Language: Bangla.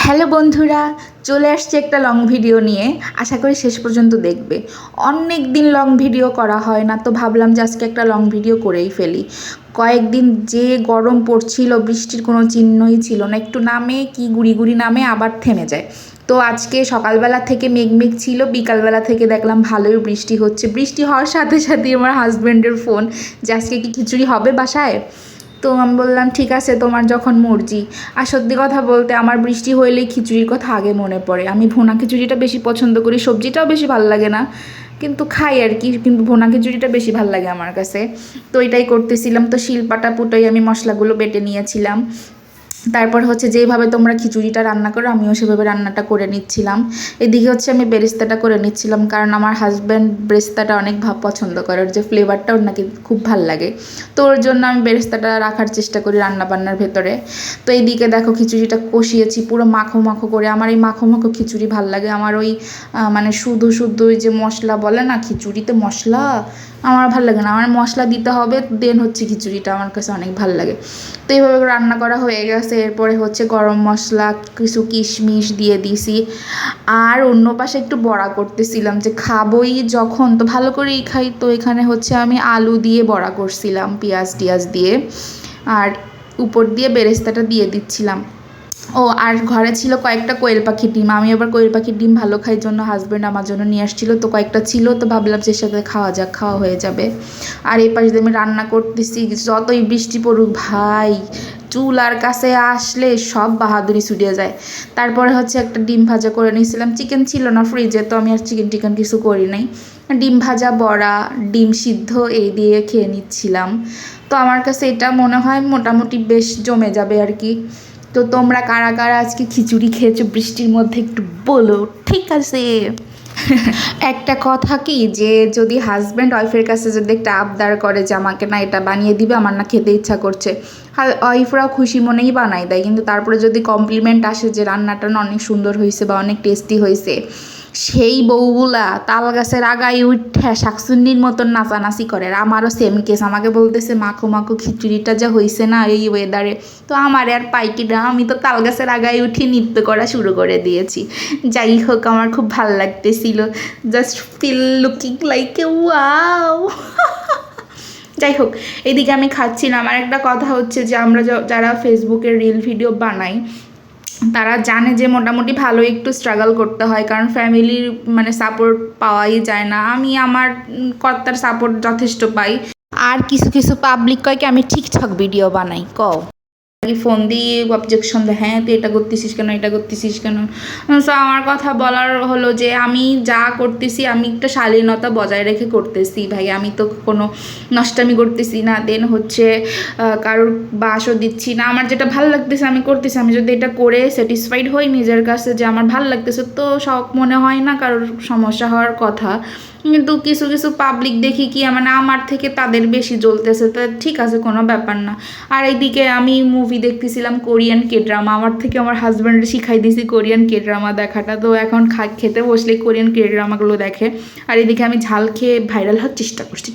হ্যালো বন্ধুরা, চলে আসছে একটা লং ভিডিও নিয়ে। আশা করি শেষ পর্যন্ত দেখবে। অনেক দিন লং ভিডিও করা হয় না, তো ভাবলাম যে আজকে একটা লং ভিডিও করেই ফেলি। কয়েকদিন যে গরম পড়ছিল, বৃষ্টির কোনো চিহ্নই ছিল না। একটু নামে কি গুড়ি গুড়ি নামে আবার থেমে যায়। তো আজকে সকালবেলা থেকে মেঘমেঘ ছিল, বিকালবেলা থেকে দেখলাম ভালোই বৃষ্টি হচ্ছে। বৃষ্টি হওয়ার সাথে সাথে আমার হাজব্যান্ডের ফোন যে আজকে কি খিচুড়ি হবে বাসায়। তো আমি বললাম ঠিক আছে, তোমার যখন মর্জি। আর সত্যি কথা বলতে আমার বৃষ্টি হইলেই খিচুড়ির কথা আগে মনে পড়ে। আমি ভুনা খিচুড়িটা বেশি পছন্দ করি, সবজিটাও বেশি ভালো লাগে না, কিন্তু খাই আর কি। কিন্তু ভুনা খিচুড়িটা বেশি ভালো লাগে আমার কাছে। তো এটাই করতেছিলাম। তো শিলপাটা পুটোই আমি মশলাগুলো বেটে নিয়েছিলাম। তারপর হচ্ছে যেভাবে তোমরা খিচুড়িটা রান্না করো আমিও সেভাবে রান্নাটা করে নিচ্ছিলাম। এদিকে হচ্ছে আমি বেরেস্তাটা করে নিচ্ছিলাম, কারণ আমার হাজব্যান্ড বেরেস্তাটা অনেক পছন্দ করে। ওর যে ফ্লেভারটা ওর নাকি খুব ভাল লাগে। তো ওর জন্য আমি বেরেস্তাটা রাখার চেষ্টা করি রান্না বান্নার ভেতরে। তো এইদিকে দেখো খিচুড়িটা কষিয়েছি পুরো মাখো মাখো করে। আমার এই মাখো মাখো খিচুড়ি ভাল লাগে। আমার ওই মানে শুধু শুধু ওই যে মশলা বলে না, খিচুড়িতে মশলা আমার ভাল লাগে না। আমার মশলা দিতে হবে, দেন হচ্ছে খিচুড়িটা আমার কাছে অনেক ভাল লাগে। তো এইভাবে রান্না করা হয়ে গেছে। এরপরে হচ্ছে গরম মশলা, কিছু কিশমিশ দিয়ে দিছি। আর অন্য পাশে একটু বড়া করতেছিলাম, যে খাবোই যখন তো ভালো করেই খাই। তো এখানে হচ্ছে আমি আলু দিয়ে বড়া করছিলাম, পেঁয়াজ টিয়াজ দিয়ে। আর উপর দিয়ে বেরেস্তাটা দিয়ে দিচ্ছিলাম। ও আর ঘরে ছিল কয়েকটা কোয়েল পাখির ডিম। আমি আবার কোয়েল পাখির ডিম ভালো খাই জন্য হাজব্যান্ড আমার জন্য নিয়ে আসছিলো। তো কয়েকটা ছিল, তো ভাবলাম যে সাথে খাওয়া যাক, খাওয়া হয়ে যাবে। আর এই পাশে আমি রান্না করতেছি, যতই বৃষ্টি পড়ুক ভাই, চুলার কাছে আসলে সব বাহাদুরি ছুটিয়ে যায়। তারপরে হচ্ছে একটা ডিম ভাজা করে নিয়েছিলাম। চিকেন ছিল না ফ্রিজে, তো আমি আর চিকেন টিকেন কিছু করি নাই। ডিম ভাজা, বড়া, ডিম সিদ্ধ এই দিয়ে খেয়ে নিচ্ছিলাম। তো আমার কাছে এটা মনে হয় মোটামুটি বেশ জমে যাবে আর কি। তো তোমরা কারা কারা আজকে খিচুড়ি খেয়েছো বৃষ্টির মধ্যে একটু বলো, ঠিক আছে? একটা কথা কি, যে যদি হাজব্যান্ড ওয়াইফের কাছে যদি একটা আবদার করে যে আমাকে না এটা বানিয়ে দিবে, আমার না খেতে ইচ্ছা করছে, ওয়াইফরাও খুশি মনেই বানাই দেয়। কিন্তু তারপরে যদি কমপ্লিমেন্ট আসে যে রান্নাটা না অনেক সুন্দর হয়েছে বা অনেক টেস্টি হয়েছে, সেই বউগুলা তাল গাছের আগায় উঠে শাকসুন্নির মতন নাচানাচি করে। আর আমারও সেম কেস। আমাকে বলতেছে মাখো মাখো খিচুড়িটা যা হয়েছে না এই ওয়েদারে, তো আমার আর পাইকিটা, আমি তো তাল গাছের আগায় উঠে নৃত্য করা শুরু করে দিয়েছি। যাই হোক, আমার খুব ভাল লাগতেছিল। Just feel looking like a wow. যাই হোক, এদিকে আমি খাচ্ছিলাম। আমার একটা কথা হচ্ছে যে আমরা যারা ফেসবুকের রিল ভিডিও বানাই তারা জানে যে মোটামুটি ভালো একটু স্ট্রাগল করতে হয়, কারণ ফ্যামিলির মানে সাপোর্ট পাওয়াই যায় না। আমি আমার কর্তার সাপোর্ট যথেষ্ট পাই। আর কিছু কিছু পাবলিক কয় কি আমি ঠিকঠাক ভিডিও বানাই, কও ফোন দিয়ে অবজেকশন দেয়, হ্যাঁ তুই এটা করতেছিস কেন, এটা করতেছিস কেন। সো আমার কথা বলার হলো যে আমি যা করতেছি আমি একটা শালীনতা বজায় রেখে করতেছি ভাই। আমি তো কোনো নষ্টামি করতেছি না, দেন হচ্ছে কারোর বাসও দিচ্ছি না। আমার যেটা ভালো লাগতেছে আমি করতেছি। আমি যদি এটা করে স্যাটিসফাইড হই নিজের কাছে যে আমার ভালো লাগতেছে, তো শখ মনে হয় না কারোর সমস্যা হওয়ার কথা। কিন্তু কিছু কিছু পাবলিক দেখি কি মানে আমার থেকে তাদের বেশি জ্বলতেছে, তো ঠিক আছে, কোনো ব্যাপার না। আর এইদিকে আমি মুভি দেখতেছিলাম কোরিয়ান কে ড্রামা। আমার থেকে আমার হাজব্যান্ড শিখাই দিয়েছি কোরিয়ান কে ড্রামা দেখাটা। তো এখন খেতে বসলে কোরিয়ান কে ড্রামাগুলো দেখে। আর এদিকে আমি ঝাল খেয়ে ভাইরাল হওয়ার চেষ্টা করছি।